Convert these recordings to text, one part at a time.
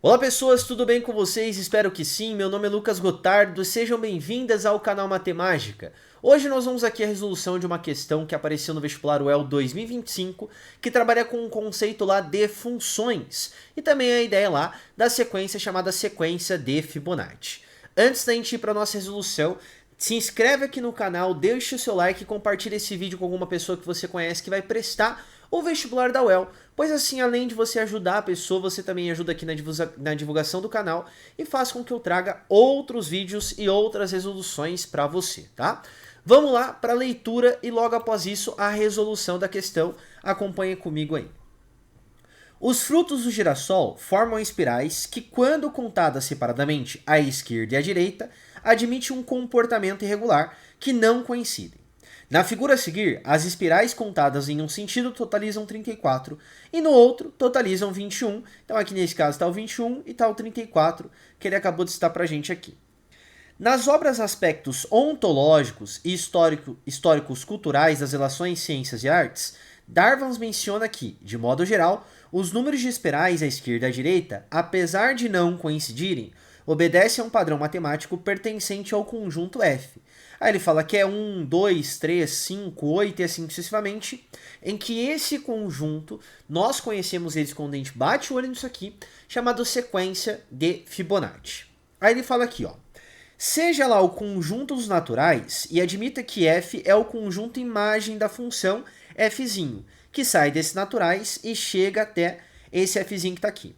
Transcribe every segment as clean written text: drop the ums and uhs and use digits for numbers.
Olá pessoas, tudo bem com vocês? Espero que sim. Meu nome é Lucas Gotardo, sejam bem-vindas ao canal Matemágica. Hoje nós vamos aqui a resolução de uma questão que apareceu no vestibular UEL 2025, que trabalha com um conceito lá de funções e também a ideia lá da sequência chamada sequência de Fibonacci. Antes da gente ir para a nossa resolução, se inscreve aqui no canal, deixe o seu like e compartilhe esse vídeo com alguma pessoa que você conhece que vai prestar o vestibular da UEL, pois assim, além de você ajudar a pessoa, você também ajuda aqui na divulgação do canal e faz com que eu traga outros vídeos e outras resoluções para você, tá? Vamos lá para a leitura e logo após isso a resolução da questão. Acompanhe comigo aí. Os frutos do girassol formam espirais que, quando contadas separadamente à esquerda e à direita, admitem um comportamento irregular que não coincidem. Na figura a seguir, as espirais contadas em um sentido totalizam 34 e no outro totalizam 21. Então aqui nesse caso está o 21 e está o 34 que ele acabou de citar para a gente aqui. Nas obras Aspectos Ontológicos e Históricos Culturais das Relações Ciências e Artes, Darvans menciona que, de modo geral, os números de espirais à esquerda e à direita, apesar de não coincidirem, obedecem a um padrão matemático pertencente ao conjunto F. Aí ele fala que é 1, 2, 3, 5, 8 e assim sucessivamente, em que esse conjunto, nós conhecemos eles quando a gente bate o olho nisso aqui, chamado sequência de Fibonacci. Aí ele fala aqui, ó, seja lá o conjunto dos naturais e admita que f é o conjunto imagem da função fzinho, que sai desses naturais e chega até esse fzinho que está aqui.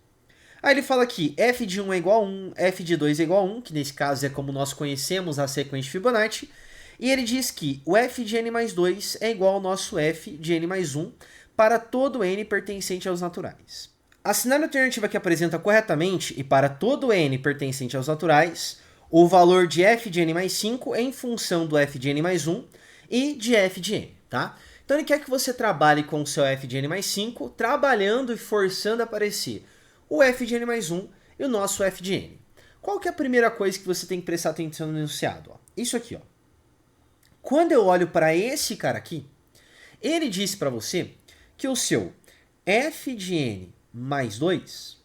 Aí ele fala que f de 1 é igual a 1, f de 2 é igual a 1, que nesse caso é como nós conhecemos a sequência de Fibonacci, e ele diz que o f de n mais 2 é igual ao nosso f de n mais 1 para todo n pertencente aos naturais. Assinale a alternativa que apresenta corretamente e para todo n pertencente aos naturais, o valor de f de n mais 5 é em função do f de n mais 1 e de f de n, tá? Então ele quer que você trabalhe com o seu f de n mais 5, trabalhando e forçando a aparecer o f de n mais 1 e o nosso f de n. Qual que é a primeira coisa que você tem que prestar atenção no enunciado? Ó, isso aqui, ó. Quando eu olho para esse cara aqui, ele disse para você que o seu f de n mais 2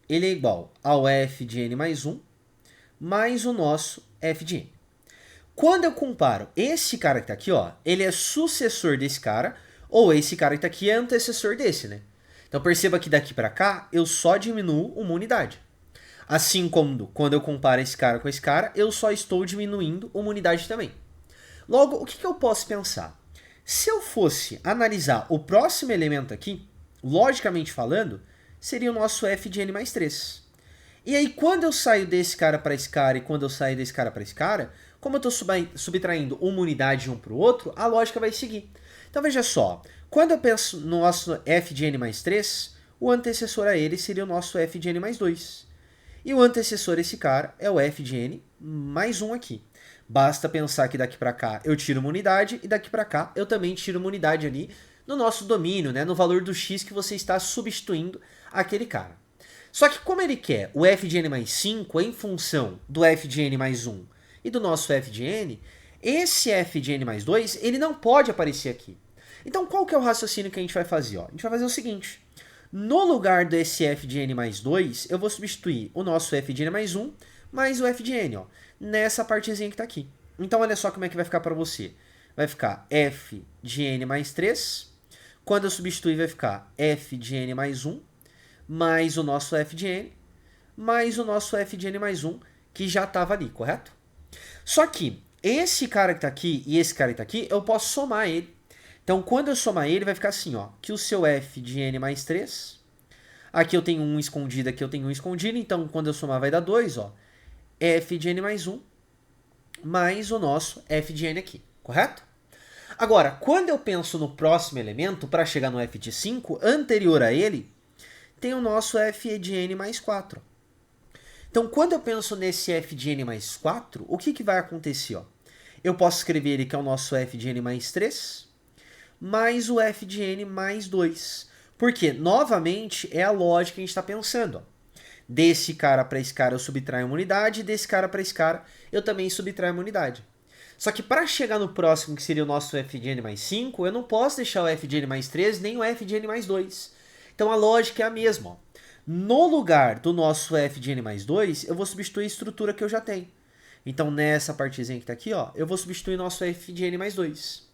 ele é igual ao f de n mais 1 mais o nosso f de n. Quando eu comparo esse cara que está aqui, ó, ele é sucessor desse cara, ou esse cara que está aqui é antecessor desse, né? Então perceba que daqui para cá eu só diminuo uma unidade. Assim como quando eu comparo esse cara com esse cara, eu só estou diminuindo uma unidade também. Logo, o que eu posso pensar? Se eu fosse analisar o próximo elemento aqui, logicamente falando, seria o nosso f de n mais 3. E aí, quando eu saio desse cara para esse cara e quando eu saio desse cara para esse cara, como eu estou subtraindo uma unidade de um para o outro, a lógica vai seguir. Então veja só, quando eu penso no nosso f de n mais 3, o antecessor a ele seria o nosso f de n mais 2. E o antecessor a esse cara é o f de n mais 1 aqui. Basta pensar que daqui para cá eu tiro uma unidade e daqui para cá eu também tiro uma unidade ali no nosso domínio, né, no valor do x que você está substituindo aquele cara. Só que como ele quer o f de n mais 5 em função do f de n mais 1 e do nosso f de n, esse f de n mais 2 ele não pode aparecer aqui. Então qual que é o raciocínio que a gente vai fazer? Ó? A gente vai fazer o seguinte, no lugar desse f de n mais 2, eu vou substituir o nosso f de n mais 1 mais o f de n, ó, nessa partezinha que está aqui. Então olha só como é que vai ficar para você. Vai ficar f de n mais 3, quando eu substituir vai ficar f de n mais 1, mais o nosso f de n, mais o nosso f de n mais 1, que já estava ali, correto? Só que esse cara que está aqui e esse cara que está aqui, eu posso somar ele. Então, quando eu somar ele, vai ficar assim, ó, que o seu f de n mais 3, aqui eu tenho um escondido, aqui eu tenho um escondido, então quando eu somar vai dar 2, ó, f de n mais 1, mais o nosso f de n aqui, correto? Agora, quando eu penso no próximo elemento, para chegar no f de 5, anterior a ele, tem o nosso f de n mais 4. Então, quando eu penso nesse f de n mais 4, o que vai acontecer? Ó? Eu posso escrever ele que é o nosso f de n mais 3, mais o f de n mais 2. Porque, novamente, é a lógica que a gente está pensando. Ó. Desse cara para esse cara eu subtraio uma unidade, desse cara para esse cara eu também subtraio uma unidade. Só que para chegar no próximo, que seria o nosso f de n mais 5, eu não posso deixar o f de n mais 3 nem o f de n mais 2. Então a lógica é a mesma. Ó. No lugar do nosso f de n mais 2, eu vou substituir a estrutura que eu já tenho. Então, nessa partezinha que está aqui, ó, eu vou substituir nosso f de n mais 2.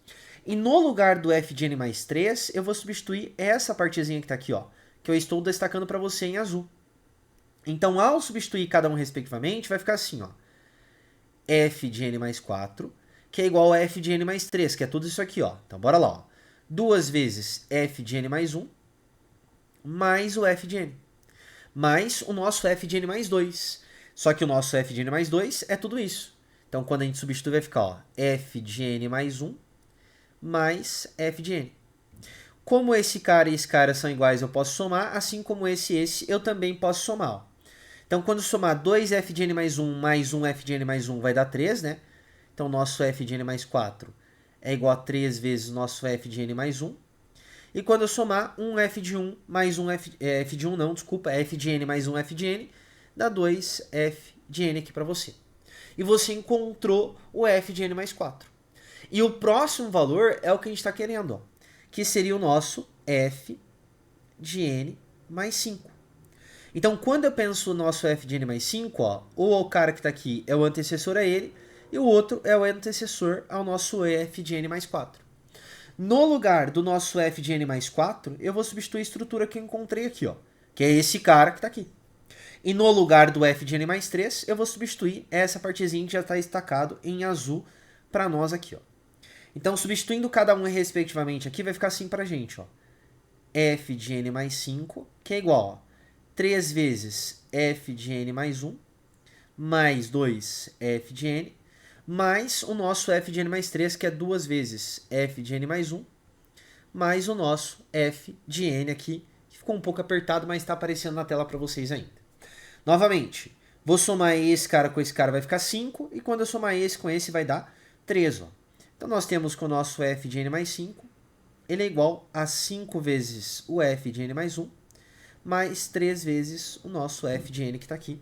E no lugar do f de n mais 3, eu vou substituir essa partezinha que está aqui, ó, que eu estou destacando para você em azul. Então, ao substituir cada um respectivamente, vai ficar assim, ó, f de n mais 4, que é igual a f de n mais 3, que é tudo isso aqui, ó. Então, bora lá, ó. 2 vezes f de n mais 1, mais o f de n, mais o nosso f de n mais 2. Só que o nosso f de n mais 2 é tudo isso. Então, quando a gente substitui, vai ficar, ó, f de n mais 1, mais f de n. Como esse cara e esse cara são iguais, eu posso somar, assim como esse e esse, eu também posso somar, ó. Então, quando somar 2f de n mais 1 mais 1f de n mais 1 vai dar 3, né? Então, nosso f de n mais 4 é igual a 3 vezes nosso f de n mais 1. E quando eu somar 1f de 1 mais 1f de 1 não, desculpa, f de n mais 1f de n, dá 2f de n aqui para você. E você encontrou o f de n mais 4. E o próximo valor é o que a gente está querendo, ó, que seria o nosso f de n mais 5. Então, quando eu penso no nosso f de n mais 5, ó, o cara que está aqui é o antecessor a ele, e o outro é o antecessor ao nosso f de n mais 4. No lugar do nosso f de n mais 4, eu vou substituir a estrutura que eu encontrei aqui, ó, que é esse cara que está aqui. E no lugar do f de n mais 3, eu vou substituir essa partezinha que já está destacado em azul para nós aqui, ó. Então, substituindo cada um respectivamente aqui, vai ficar assim para a gente, ó. F de n mais 5, que é igual a 3 vezes f de n mais 1, mais 2f de n, mais o nosso f de n mais 3, que é 2 vezes f de n mais 1, mais o nosso f de n aqui, que ficou um pouco apertado, mas está aparecendo na tela para vocês ainda. Novamente, vou somar esse cara com esse cara, vai ficar 5, e quando eu somar esse com esse, vai dar 3, ó. Então, nós temos que o nosso f de n mais 5, ele é igual a 5 vezes o f de n mais 1, mais 3 vezes o nosso f de n que está aqui.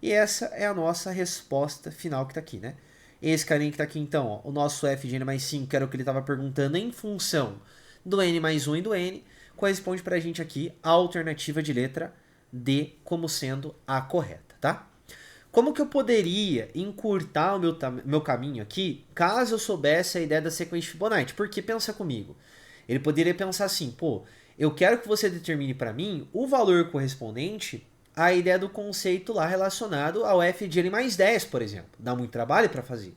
E essa é a nossa resposta final que está aqui, né? Esse carinha que está aqui, então, ó, o nosso f de n mais 5, que era o que ele estava perguntando em função do n mais 1 e do n, corresponde para a gente aqui a alternativa de letra D como sendo a correta, tá? Como que eu poderia encurtar o meu caminho aqui, caso eu soubesse a ideia da sequência de Fibonacci? Porque, pensa comigo, ele poderia pensar assim, pô, eu quero que você determine para mim o valor correspondente à ideia do conceito lá relacionado ao f de n mais 10, por exemplo. Dá muito trabalho para fazer.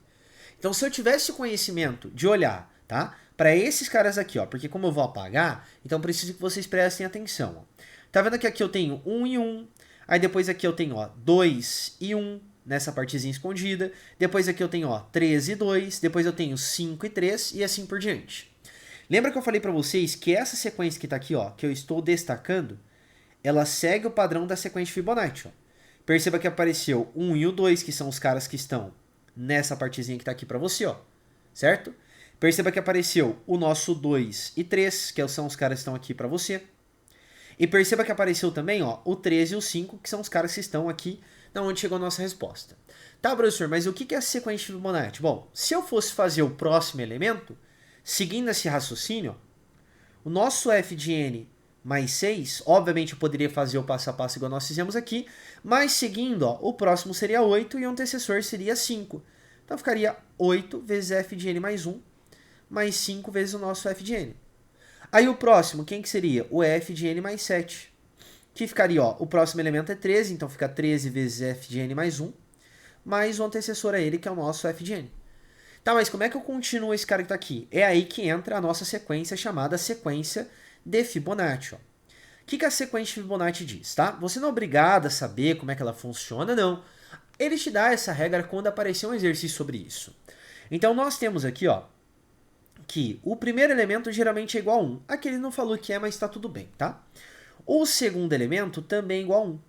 Então, se eu tivesse o conhecimento de olhar, tá, para esses caras aqui, ó, porque como eu vou apagar, então preciso que vocês prestem atenção. Ó. Tá vendo que aqui eu tenho 1 e 1, aí depois aqui eu tenho, ó, 2 e 1, nessa partezinha escondida, depois aqui eu tenho, ó, 3 e 2, depois eu tenho 5 e 3 e assim por diante. Lembra que eu falei para vocês que essa sequência que está aqui, ó, que eu estou destacando, ela segue o padrão da sequência de Fibonacci. Ó. Perceba que apareceu 1 e o 2, que são os caras que estão nessa partezinha que está aqui para você, ó, certo? Perceba que apareceu o nosso 2 e 3, que são os caras que estão aqui para você. E perceba que apareceu também, ó, o 3 e o 5, que são os caras que estão aqui na onde chegou a nossa resposta. Tá, professor, mas o que é a sequência de Fibonacci? Bom, se eu fosse fazer o próximo elemento, seguindo esse raciocínio, o nosso f de n mais 6, obviamente eu poderia fazer o passo a passo igual nós fizemos aqui, mas seguindo, ó, o próximo seria 8 e o antecessor seria 5. Então ficaria 8 vezes f de n mais 1, mais 5 vezes o nosso f de n. Aí o próximo, quem que seria? O f de n mais 7. Que ficaria, ó, o próximo elemento é 13, então fica 13 vezes f de n mais 1, mais o antecessor a ele, que é o nosso f de n. Tá, mas como é que eu continuo esse cara que está aqui? É aí que entra a nossa sequência chamada sequência de Fibonacci. Ó. O que a sequência de Fibonacci diz? Tá? Você não é obrigado a saber como é que ela funciona, não. Ele te dá essa regra quando aparecer um exercício sobre isso. Então, nós temos aqui, ó, que o primeiro elemento geralmente é igual a 1. Aqui ele não falou que é, mas está tudo bem, tá? O segundo elemento também é igual a 1.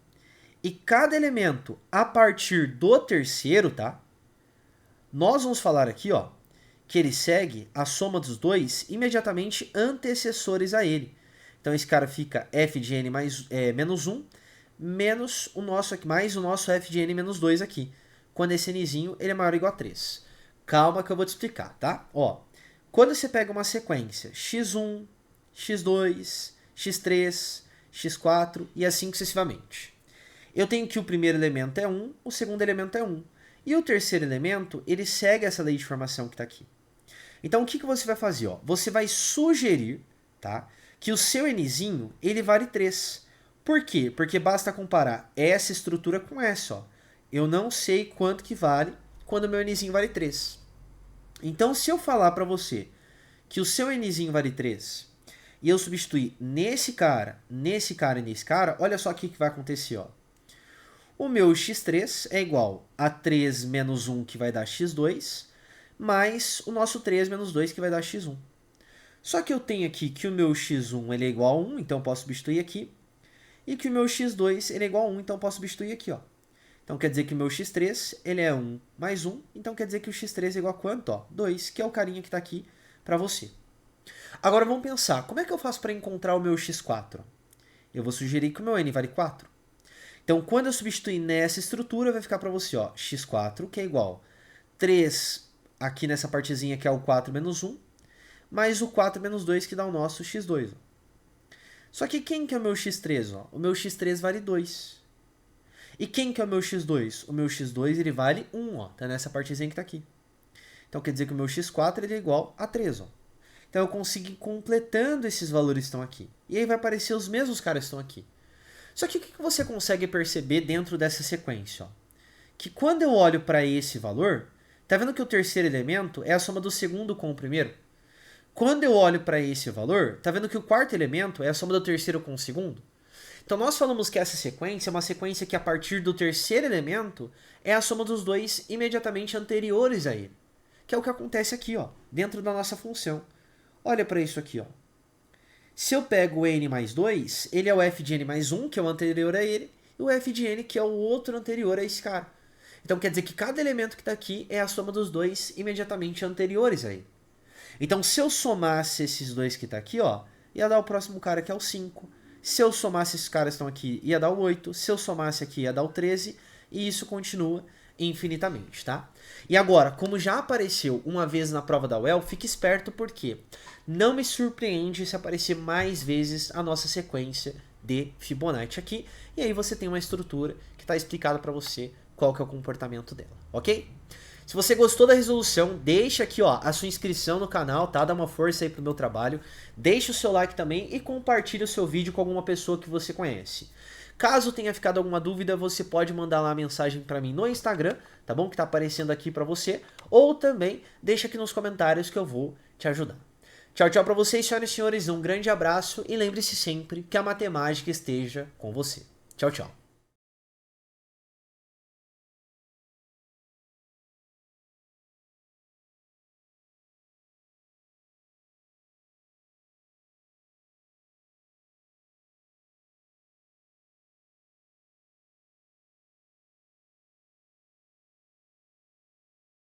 E cada elemento a partir do terceiro, tá? Nós vamos falar aqui, ó, que ele segue a soma dos dois imediatamente antecessores a ele. Então, esse cara fica f de n mais, menos 1, menos o nosso aqui, mais o nosso f de n menos 2 aqui. Quando esse nzinho ele é maior ou igual a 3. Calma que eu vou te explicar, tá? Ó, quando você pega uma sequência x1, x2, x3, x4 e assim sucessivamente. Eu tenho que o primeiro elemento é 1, o segundo elemento é 1. E o terceiro elemento, ele segue essa lei de formação que está aqui. Então, o que você vai fazer? Ó? Você vai sugerir, tá, que o seu nzinho ele vale 3. Por quê? Porque basta comparar essa estrutura com essa. Ó. Eu não sei quanto que vale quando o meu nzinho vale 3. Então, se eu falar para você que o seu nzinho vale 3 e eu substituir nesse cara e nesse cara, olha só o que vai acontecer. Ó. O meu x3 é igual a 3 menos 1, que vai dar x2, mais o nosso 3 menos 2, que vai dar x1. Só que eu tenho aqui que o meu x1 ele é igual a 1, então eu posso substituir aqui. E que o meu x2 ele é igual a 1, então eu posso substituir aqui. Ó. Então quer dizer que o meu x3 ele é 1 mais 1, então quer dizer que o x3 é igual a quanto? Ó, 2, que é o carinha que está aqui para você. Agora vamos pensar, como é que eu faço para encontrar o meu x4? Eu vou sugerir que o meu n vale 4. Então, quando eu substituir nessa estrutura, vai ficar para você, ó, x4, que é igual 3 aqui nessa partezinha que é o 4 menos 1, mais o 4 menos 2, que dá o nosso x2. Ó. Só que quem que é o meu x3? Ó? O meu x3 vale 2. E quem que é o meu x2? O meu x2 ele vale 1, ó, tá nessa partezinha que está aqui. Então, quer dizer que o meu x4 ele é igual a 3. Ó. Então, eu consigo ir completando esses valores que estão aqui. E aí vai aparecer os mesmos caras que estão aqui. Só que o que você consegue perceber dentro dessa sequência? Ó? Que quando eu olho para esse valor, tá vendo que o terceiro elemento é a soma do segundo com o primeiro? Quando eu olho para esse valor, tá vendo que o quarto elemento é a soma do terceiro com o segundo? Então nós falamos que essa sequência é uma sequência que a partir do terceiro elemento é a soma dos dois imediatamente anteriores a ele. Que é o que acontece aqui, ó, dentro da nossa função. Olha para isso aqui, ó. Se eu pego o n mais 2, ele é o f de n mais 1, que é o anterior a ele, e o f de n, que é o outro anterior a esse cara. Então quer dizer que cada elemento que está aqui é a soma dos dois imediatamente anteriores a ele. Então se eu somasse esses dois que está aqui, ó, ia dar o próximo cara que é o 5. Se eu somasse esses caras que estão aqui, ia dar o 8. Se eu somasse aqui, ia dar o 13. E isso continua infinitamente, tá? E agora, como já apareceu uma vez na prova da UEL, fique esperto porque não me surpreende se aparecer mais vezes a nossa sequência de Fibonacci aqui. E aí você tem uma estrutura que está explicada para você qual que é o comportamento dela, ok? Se você gostou da resolução, deixa aqui ó, a sua inscrição no canal, tá? Dá uma força aí pro meu trabalho. Deixa o seu like também e compartilha o seu vídeo com alguma pessoa que você conhece. Caso tenha ficado alguma dúvida, você pode mandar lá a mensagem para mim no Instagram, tá bom? Que tá aparecendo aqui para você. Ou também deixa aqui nos comentários que eu vou te ajudar. Tchau, tchau para vocês, senhoras e senhores. Um grande abraço e lembre-se sempre que a matemática esteja com você. Tchau, tchau.